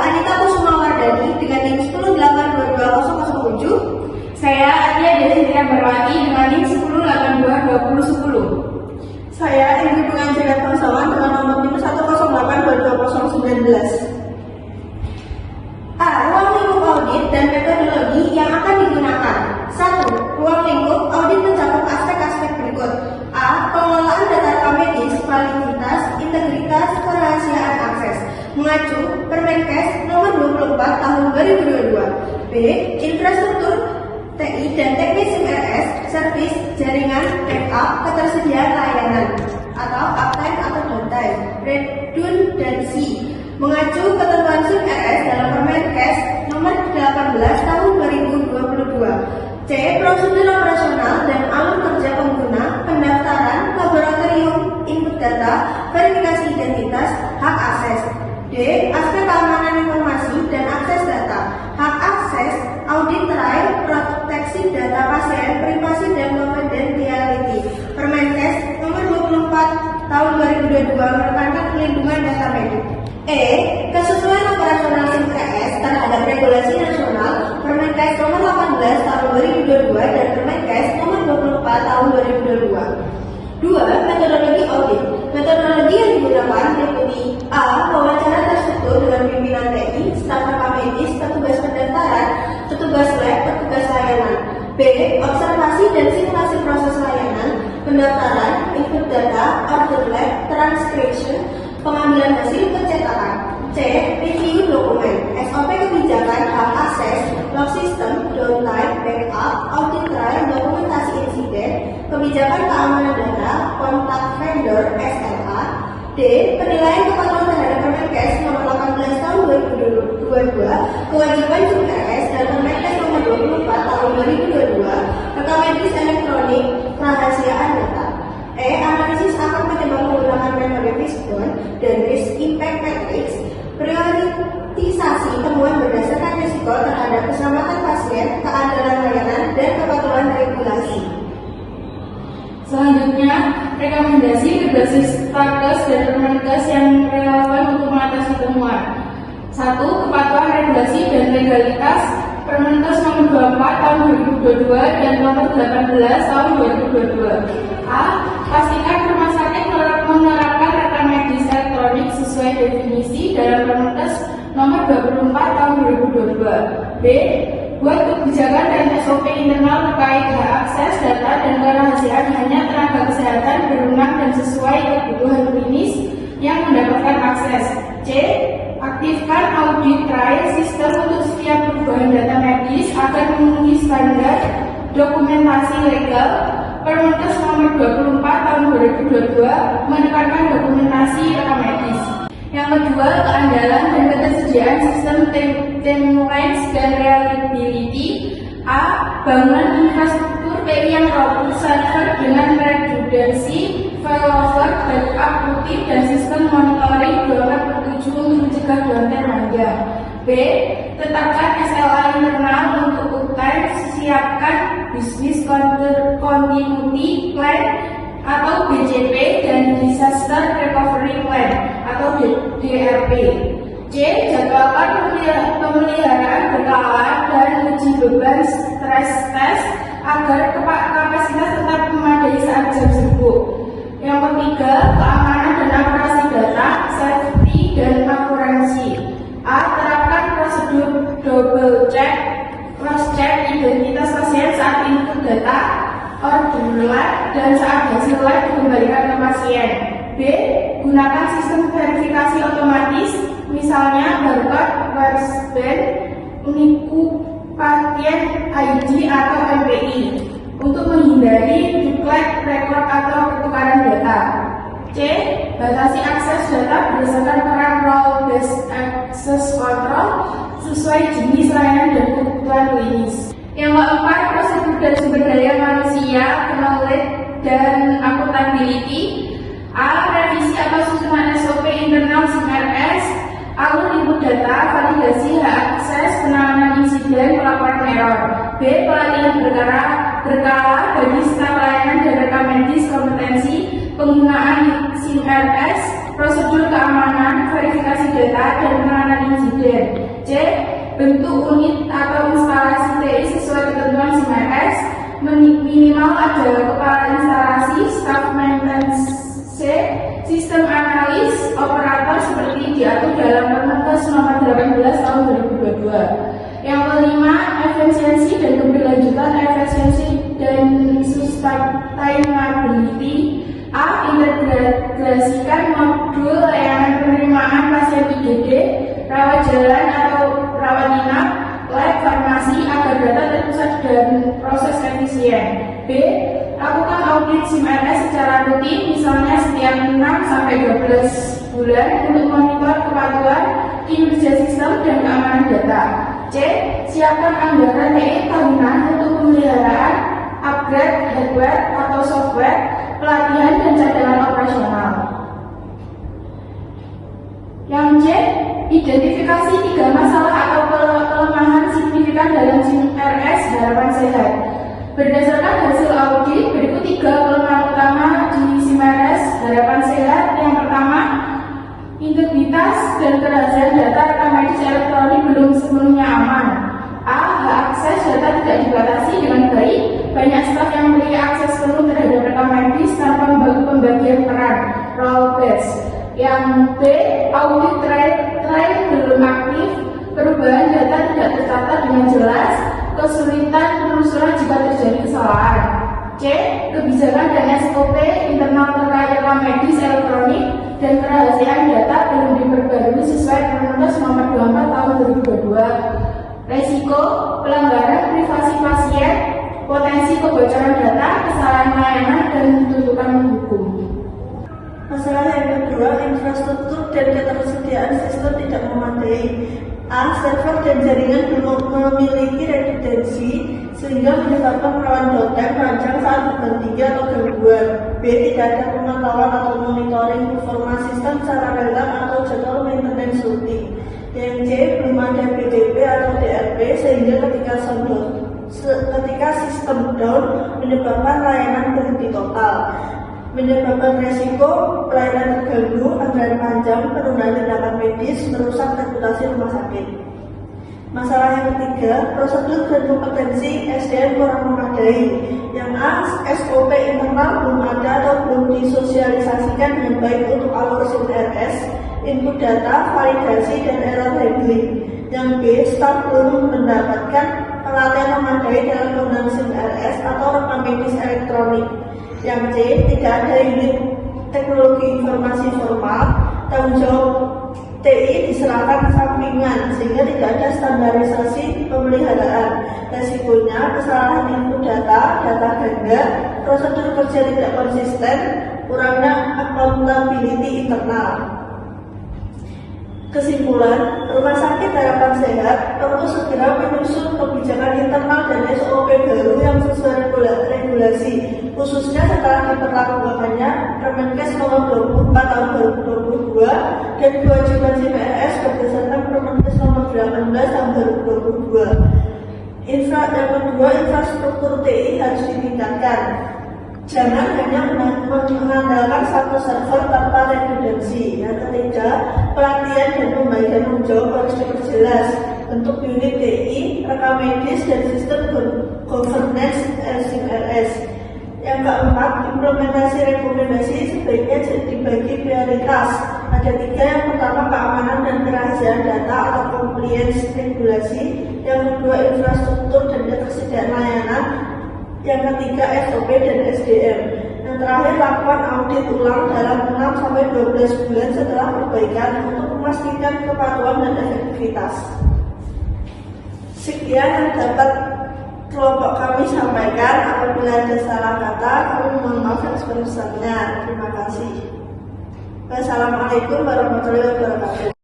Anita Kusumawardani dengan NIM 108222007. Saya Atia Desitria Barwati dengan NIM 1082210. Saya Ibu Pengajian Bangsawan dengan nomor NIM 108222019. A. Ruang lingkup audit dan metodologi yang akan digunakan. 1. Ruang lingkup audit mencakup aspek-aspek berikut. A. Pengelolaan data rekam medis, validitas, integritas, kerahasiaan akses. Mengacu Permenkes nomor 24 tahun 2022. B. Infrastruktur TI dan teknis RS, servis, jaringan, backup, ketersediaan layanan atau uptime atau downtime, redundancy. Mengacu ketentuan SIM RS dalam Permenkes nomor 18 tahun 2022. C. Prosedur operasional dan alur kerja pengguna, pendaftaran, laboratorium, input data, verifikasi identitas, hak akses. D. Aspek keamanan informasi dan akses data, hak akses, audit trial, proteksi data pasien, privasi dan confidentiality. Permenkes nomor 24 tahun 2022 menekankan pelindungan data medik. E. Kesesuaian operasional SIM RS terhadap regulasi nasional Permenkes nomor 18 tahun 2022 dan Permenkes nomor 24 tahun 2022. 2. Metodologi audit. Metodologi yang digunakan meliputi A. Wawancara terstruktur dengan pimpinan TI, staf rekam medis, petugas pendaftaran, petugas lab, petugas layanan. B. Observasi dan simulasi proses layanan, pendaftaran, input data, order lab, transcription, pengambilan hasil pencetakan. C. Review dokumen, SOP kebijakan, hak akses, log system, downtime, backup, audit trial, dokumentasi insiden, kebijakan keamanan data, kontak vendor, SLA. D. Penilaian kepatuhan terhadap Permenkes nomor 18 tahun 2022, kewajiban SIM RS dan Permenkes nomor 24 tahun 2022, rekam medis elektronik, kerahasiaan data. E. Analisis akan menimbang menggunakan metode Fishbone dan Risk Impact Matrix, prioritisasi temuan berdasarkan risiko terhadap keselamatan pasien, keandalan layanan, dan kepatuhan regulasi. Selanjutnya, rekomendasi berbasis status dan Permenkes yang relevan untuk mengatasi temuan. 1. Kepatuhan regulasi dan legalitas Permenkes nomor 24 tahun 2022 dan nomor 18 tahun 2022. A. Pastikan rumah sakit menerapkan rekam medis elektronik sesuai definisi dalam Permenkes nomor 24 tahun 2022. B. Buat kebijakan dan SOP internal terkait hak akses data dan kerahasiaan hanya tenaga kesehatan berwenang dan sesuai kebutuhan klinis yang mendapatkan akses. C. Aktifkan audit trial sistem untuk setiap perubahan data medis agar memenuhi standar dokumentasi legal. Permenkes nomor 24 tahun 2022 menekankan dokumentasi rekam medis. Yang kedua, keandalan dan ketersediaan sistem templates dan reliability. A. Bangunan infrastruktur TI yang robust, server dengan redundancy, failover, backup rutin, dan sistem monitoring download bertujuan untuk mencegah download panjang. B. Tetapkan SLA internal untuk uptime, siapkan Business Continuity Plan atau BCP dan Disaster Recovery Plan atau DRP. C. Jadwalkan pemeliharaan berkala dan uji beban stress test agar kapasitas tetap memadai saat jam sibuk. Yang ketiga, keamanan dan akurasi data, safety dan akuransi. A. Terapkan prosedur double check, cross check identitas pasien saat input data, order lab, dan saat hasil lab dikembalikan ke pasien. B. Gunakan sistem verifikasi otomatis, misalnya barcode, wristband, uniku pasien ID atau MPI, untuk menghindari duplicate record atau pertukaran data. C. Batasi akses data berdasarkan peran role-based access control sesuai jenis layanan dan kebutuhan klinis. Yang keempat, prosedur dan sumber daya manusia, knowledge dan accountability. A. Revisi atau susunan SOP internal SIM RS, alur input data, validasi hak akses, penanganan insiden, pelaporan error. B. Pelatihan berkala bagi staf layanan dan rekam medis kompetensi, penggunaan SIM RS, prosedur keamanan, verifikasi data, dan penanganan insiden. seperti diatur dalam Permenkes Nomor 18 Tahun 2022. Yang kelima, efisiensi dan keberlanjutan, efisiensi dan sustainability. A. Integrasikan modul layanan penerimaan pasien IGD, rawat jalan atau rawat inap, lab farmasi agar data terpusat dan proses efisien. B. Lakukan audit SIM-RS secara rutin, misalnya setiap 6-12 bulan untuk monitor kepatuhan, kinerja sistem, dan keamanan data. C. Siapkan anggaran TI tahunan untuk pemeliharaan, upgrade hardware atau software, pelatihan, dan cadangan operasional. Yang C. Identifikasi 3 masalah atau kelemahan signifikan dalam SIM-RS harapan sehat. Berdasarkan hasil audit, berikut 3 kelemahan utama di SIM-RS harapan sehat. Yang pertama, integritas dan kerahasiaan data rekam medis elektronik belum sepenuhnya aman. A. Hak akses data tidak dibatasi dengan baik. Banyak staf yang memiliki akses penuh terhadap rekam medis tanpa membagi pembagian peran role based. Yang B. Audit trail belum aktif. Perubahan data tidak tercatat dengan jelas. Kesulitan penelusuran jika terjadi kesalahan. C. Kebijakan dan SOP internal terkait rekam medis elektronik dan kerahasiaan data belum diperbarui sesuai Permenkes Nomor 24 Tahun 2022. Resiko pelanggaran privasi pasien, potensi kebocoran data, kesalahan layanan, dan tuntutan hukum. Masalah yang kedua, infrastruktur dan ketersediaan sistem tidak memadai. A. Server dan jaringan belum memiliki redundansi sehingga menyebabkan rawan down rancang saat berhenti atau gangguan. B. Tidak ada pemantauan atau monitoring performa sistem secara real atau jadwal maintenance rutin. Yang C. Belum ada PDP atau DRP sehingga ketika sistem down menyebabkan layanan berhenti total, menyebabkan resiko pelayanan terganggu, anggaran panjang, penundaan tindakan medis, merusak reputasi rumah sakit. Masalah yang ketiga, prosedur dan kompetensi SDM kurang memadai. Yang A. SOP internal belum ada atau belum disosialisasikan dengan baik untuk alur SIM-RS, input data, validasi, dan error handling. Yang B. Staf belum mendapatkan pelatihan memadai dalam penggunaan SIM-RS atau rekam medis elektronik. Yang C. Tidak ada unit teknologi informasi formal, tanggung jawab TI diserahkan sampingan sehingga tidak ada standarisasi pemeliharaan. Resikonya kesalahan input data ganda, prosedur kerja tidak konsisten, kurangnya accountability internal. Kesimpulan, rumah sakit harapan sehat perlu segera menyusun kebijakan internal dan SOP baru yang sesuai regulasi, khususnya setelah diperlakukannya Permenkes Nomor 24 Tahun 2022 dan kewajiban SIM-RS berdasarkan Permenkes Nomor 18 Tahun 2022. Yang kedua, infrastruktur TI harus ditingkatkan. Jangan hanya mengandalkan satu server tanpa redundansi. Yang ketiga, pelatihan dan pembagian tanggung jawab harus diperjelas untuk unit TI, rekam medis, dan sistem governance SIM-RS. Yang keempat, implementasi rekomendasi sebaiknya dibagi prioritas. Ada 3, yang pertama keamanan dan kerahasiaan data atau compliance regulasi. Yang kedua, infrastruktur dan ketersediaan layanan. Yang ketiga, SOP dan SDM. Yang terakhir, lakukan audit ulang dalam 6-12 bulan setelah perbaikan untuk memastikan kepatuhan dan efektivitas. Sekian yang dapat kelompok kami sampaikan. Apabila ada salah kata, kami mohon maaf yang sebesar-besarnya. Terima kasih. Wassalamualaikum warahmatullahi wabarakatuh.